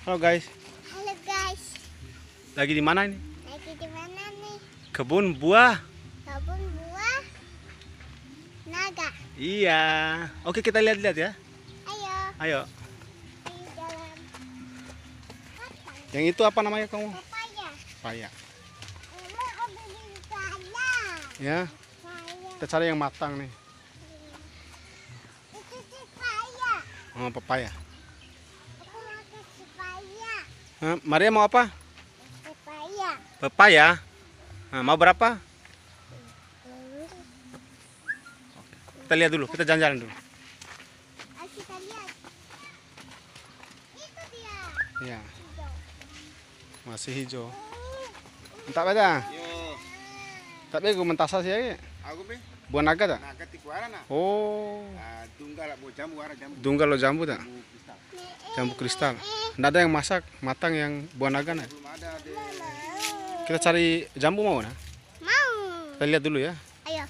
Halo guys. Halo guys. Lagi di mana ini? Lagi di mana nih? Kebun buah. Kebun buah naga. Iya. Oke, kita lihat-lihat ya. Ayo. Ayo. Di dalam Yang itu apa namanya kamu? papaya. Papaya. Ini ada di sana. Ya. Papaya. Kita cari yang matang nih. Itu papaya. Oh, papaya. Aku makan papaya. Maria mau apa? Papaya. Papaya. Mau berapa? Kita lihat dulu. Kita jalan-jalan dulu. Ayo kita lihat. Itu dia. Iya. Hijau. Masih hijau. Entah beda. Yo, Tapi gue mentasa sih ya. aku be Buah naga tak? naga tikuara na. Oh. Tunggal bo jambu ara jambu. Dunggal lo jambu tak? Bu kristal. Jambu kristal. Nggak ada yang masak matang yang buah naga nah. Belum ada de. Kita cari jambu mau nah. Mau. Kita lihat dulu ya. Ayo.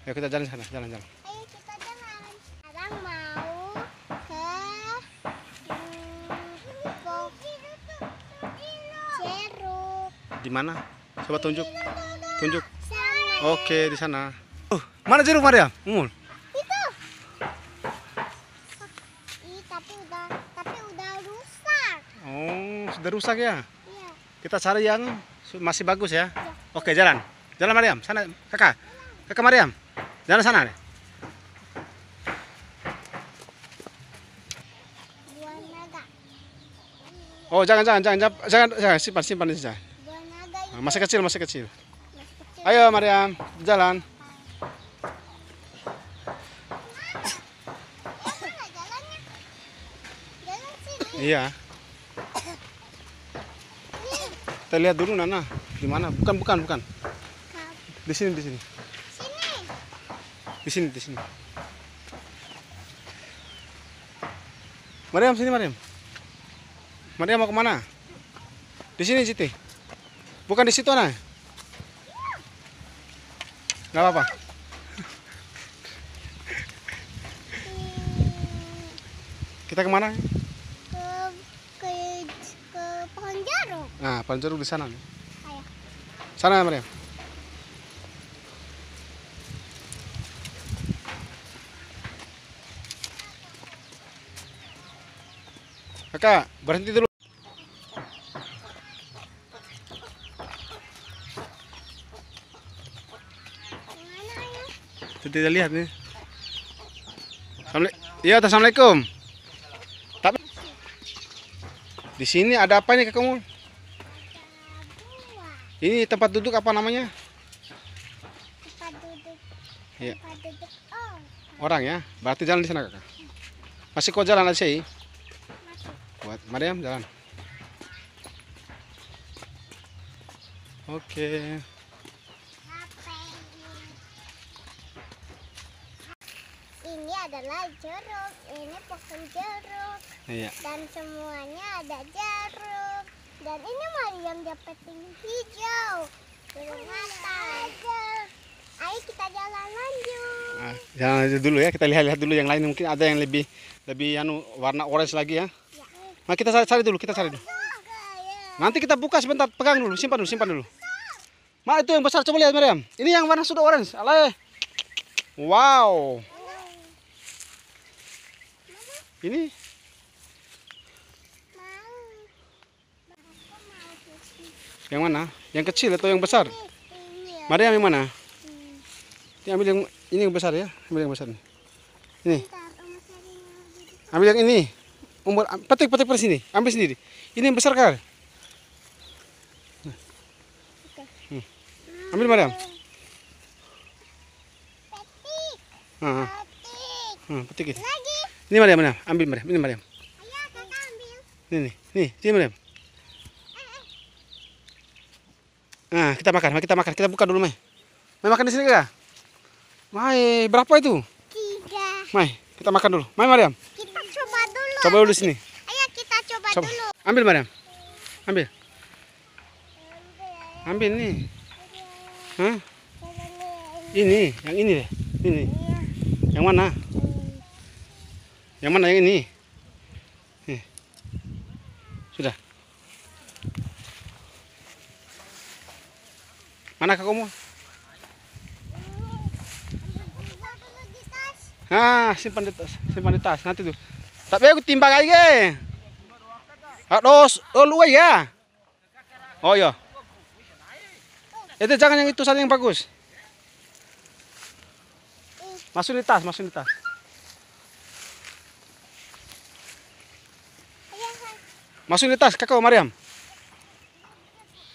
Ayo kita jalan sana, jalan-jalan. Ayo kita jalan. Sekarang mau ke Ceruk. Di mana? Coba tunjuk. Tunjuk. Sana. Oke, di sana. Mana jeruk Maria? Mul. Itu. Tapi udah rusak. Oh, sudah rusak ya. Iya. Kita cari yang masih bagus ya. Oke, jalan. Jalan Mariam, sana. Kakak. Kakak Mariam. Jalan sana deh. Buah naga. Oh, jangan simpan di sini. Buah naga itu Masih kecil. masih kecil. Ayo Mariam, jalan. Mana jalannya? Jalan sini. Iya. Nih. Kita lihat dulu Nana. Di mana? Bukan. Kap. Di sini. Sini. Di sini. Mariam, sini Mariam. Mariam mau kemana? Di sini Siti. Bukan di situ nah. Gak apa-apa. Kita kemana? Ke pohon jeruk. Nah, pohon jeruk di sana. Nih. Ayo. Sana Mariam. Kakak, berhenti dulu. Mana ayo? Kita lihat nih. Iya, assalamualaikum. Tapi di sini ada apa nih kamu? Buah. Ini tempat duduk apa namanya? Tempat duduk. Iya. Tempat duduk. Oh. Orang ya. Berarti jalan di sana kakak. Masih kok jalan aja sih? Masuk. Buat Mariam jalan. Oke. Apa ini adalah jeruk. Ini pohon jeruk. Iya. Dan semuanya ada jeruk. Dan ini Mariam dapetin hijau. Jeruk matang. Ayo kita jalan lanjut. Nah, jalan aja dulu ya. Kita lihat-lihat dulu yang lain. Mungkin ada yang lebih warna orange lagi ya. Ya. Nah, kita cari dulu. Nanti kita buka sebentar. Pegang dulu. Simpan dulu. Ma, itu yang besar. Coba lihat Mariam. Ini yang warna sudah orange. Alay. Wow. Ini yang mana? Yang kecil atau yang besar? Ini ya. Mariam yang mana? Ini ambil yang ini yang besar ya. Ambil yang besar nih. Ini. Ambil yang ini. Petik per sini. Ambil sendiri. Ini yang besar kan? Ambil Mariam. Petik. Petik itu. Lagi. Ini Mariam. Ambil Mariam. Ini Mariam. Ayo kakak ambil. Nih. Sini Mariam. Nah, kita makan. Kita buka dulu, Mai. Mai makan di sini kak? Mai, berapa itu? 3. Mai, kita makan dulu. Mai Mariam. Kita coba dulu. Coba dulu di sini. Ayo kita coba Coba. dulu. Ambil Mariam. Ambil nih. Hah? Ini, yang ini deh. Ini. Yang mana? Yang mana yang ini? Nih. Sudah. Mana kamu? Satu lagi tas. Nah, simpan di tas. Simpan di tas. Nanti tuh. Tapi aku timbang aja. Ados, lu ya. Oh iya. Itu jangan yang itu saja yang bagus. Masuk di tas, masuk di tas. Masuk di tas, kakak Mariam.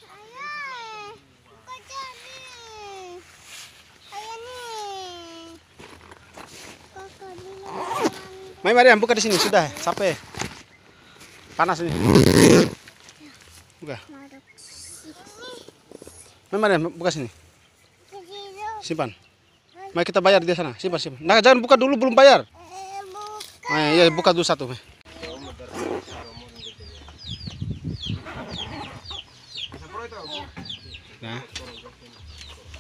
Ayah, buka jadi. Ayah nih. Kakak bilang. Mai Mariam, buka di sini sudah, sampai. Panas ini. Buka. Mai Mariam, buka sini. Simpan. Mari kita bayar di sana. Simpan, simpan. Nah, jangan buka dulu belum bayar. Buka. Nah, ya buka dulu satu. Nah.